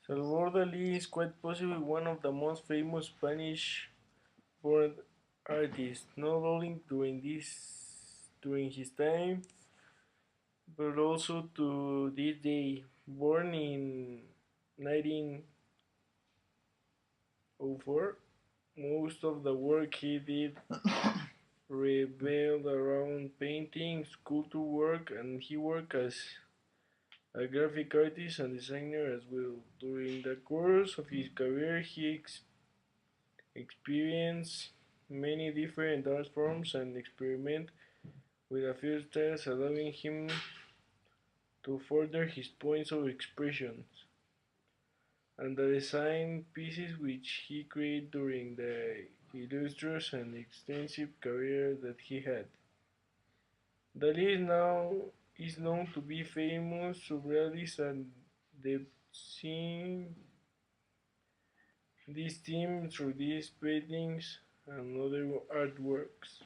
Salvador Dali is quite possibly one of the most famous Spanish-born artists, not only during his time, but also to this day. Born in 1904, most of the work he did revolved around painting, sculpture work, and he worked as a graphic artist and designer as well. During the course of his career, he experienced many different art forms and experiment with a few styles, allowing him to further his points of expression and the design pieces which he created during the illustrious and extensive career that he had. Dali is known to be famous surrealist and depicting this theme through these paintings and other artworks.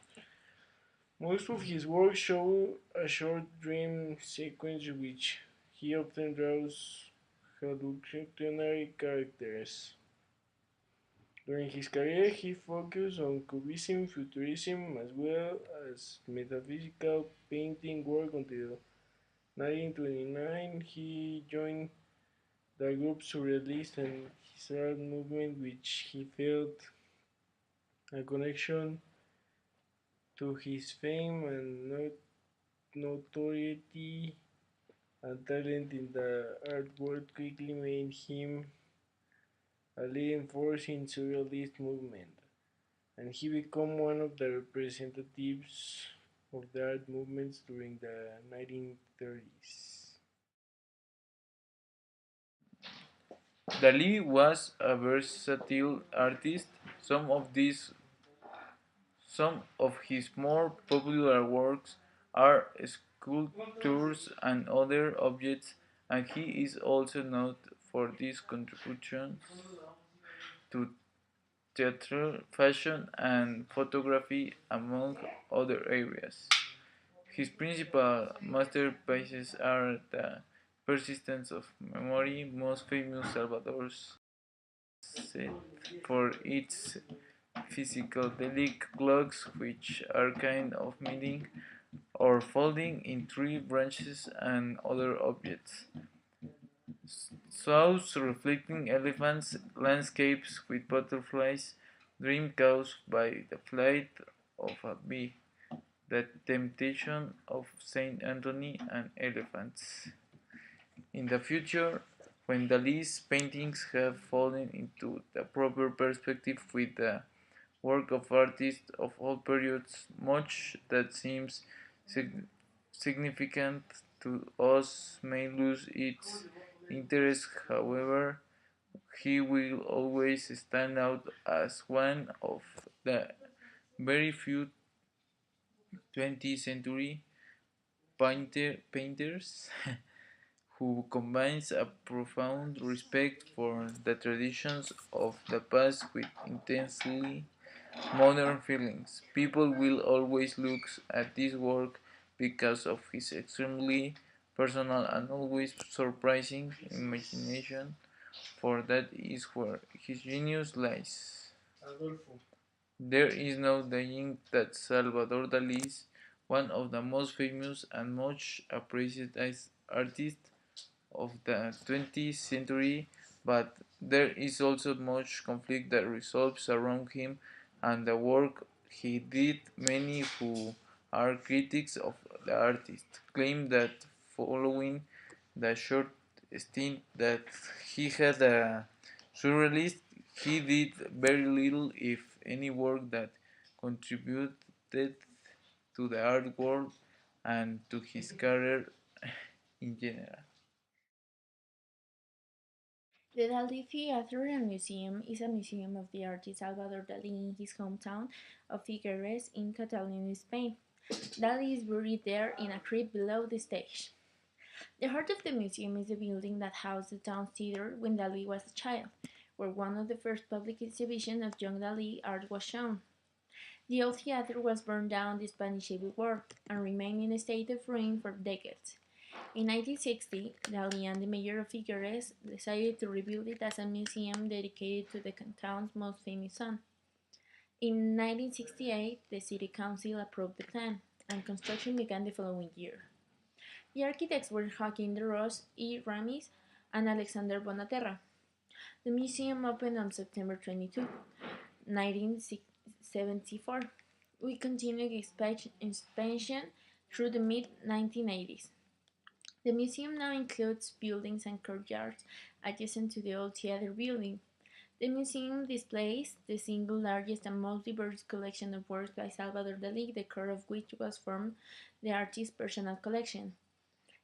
Most of his works show a short dream sequence which he often draws hallucinatory characters. During his career, he focused on Cubism, Futurism, as well as metaphysical painting work until 1929. He joined the group Surrealist and his art movement, which he felt a connection to his fame and notoriety and talent in the art world quickly made him a leading force in surrealist movement, and he became one of the representatives of the art movements during the 1930s. Dali was a versatile artist. Some of his more popular works are sculptures and other objects, and he is also known for his contributions to theatre, fashion, and photography, among other areas. His principal masterpieces are the Persistence of Memory, most famous Salvador's set for its psychedelic clocks, which are kind of meeting or folding in three branches and other objects. Souls reflecting elephants, landscapes with butterflies, dream caused by the flight of a bee, the temptation of Saint Anthony and elephants. In the future, when Dali's paintings have fallen into the proper perspective with the work of artists of all periods, much that seems sig- significant to us may lose its interest. However, he will always stand out as one of the very few 20th century painters who combines a profound respect for the traditions of the past with intensely modern feelings. People will always look at this work because of his extremely personal and always surprising imagination, for that is where his genius lies. Adolfo. There is no denying that Salvador Dali is one of the most famous and much appreciated artists of the 20th century, but there is also much conflict that revolves around him and the work he did. Many who are critics of the artist claim that following the short stint that he had as surrealist, he did very little, if any, work that contributed to the art world and to his career in general. The Dalí Theatre and Museum is a museum of the artist Salvador Dalí in his hometown of Figueres in Catalonia, Spain. Dalí is buried there in a crypt below the stage. The heart of the museum is the building that housed the town's theater when Dalí was a child, where one of the first public exhibitions of young Dalí art was shown. The old theater was burned down in the Spanish Civil War and remained in a state of ruin for decades. In 1960, Dali and the mayor of Figueres decided to rebuild it as a museum dedicated to the town's most famous son. In 1968, the city council approved the plan, and construction began the following year. The architects were Joaquin de Ros y Ramis and Alexander Bonaterra. The museum opened on September 22, 1974. We continued expansion through the mid-1980s. The museum now includes buildings and courtyards adjacent to the old theater building. The museum displays the single largest and most diverse collection of works by Salvador Dali, the core of which was from the artist's personal collection.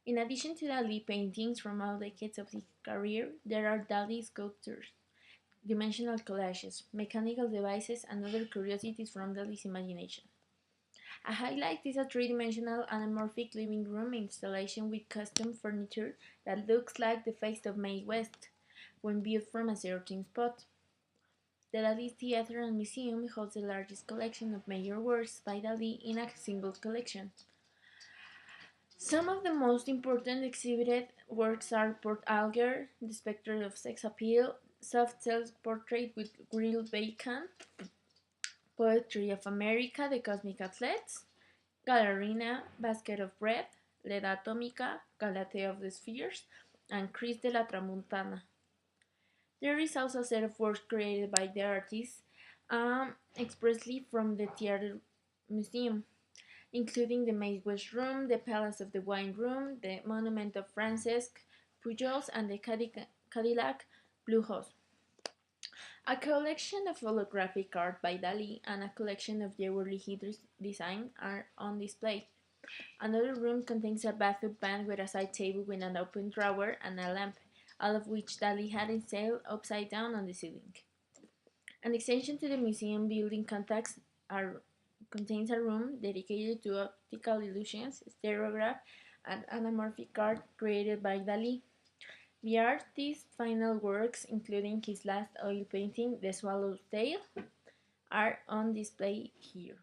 In addition to Dali paintings from all decades of his career, there are Dali sculptures, dimensional collages, mechanical devices, and other curiosities from Dali's imagination. A highlight is a three-dimensional anamorphic living room installation with custom furniture that looks like the face of Mae West when viewed from a certain spot. The Dali Theater and Museum holds the largest collection of major works by Dali in a single collection. Some of the most important exhibited works are Port Alger, The Spectre of Sex Appeal, Soft Self-Portrait with Grilled Bacon, Poetry of America, The Cosmic Athletes, Gallerina, Basket of Bread, Leda Atomica, Galatea of the Spheres, and Chris de la Tramuntana. There is also a set of works created by the artist expressly from the Theater Museum, including the Mae West Room, the Palace of the Wine Room, the Monument of Francesc Pujols, and the Cadillac Blue House. A collection of holographic art by Dali and a collection of jewelry he designed are on display. Another room contains a bathroom band with a side table with an open drawer and a lamp, all of which Dali had installed upside down on the ceiling. An extension to the museum building contains a room dedicated to optical illusions, stereograph, and anamorphic art created by Dali. The artist's final works, including his last oil painting, The Swallow's Tail, are on display here.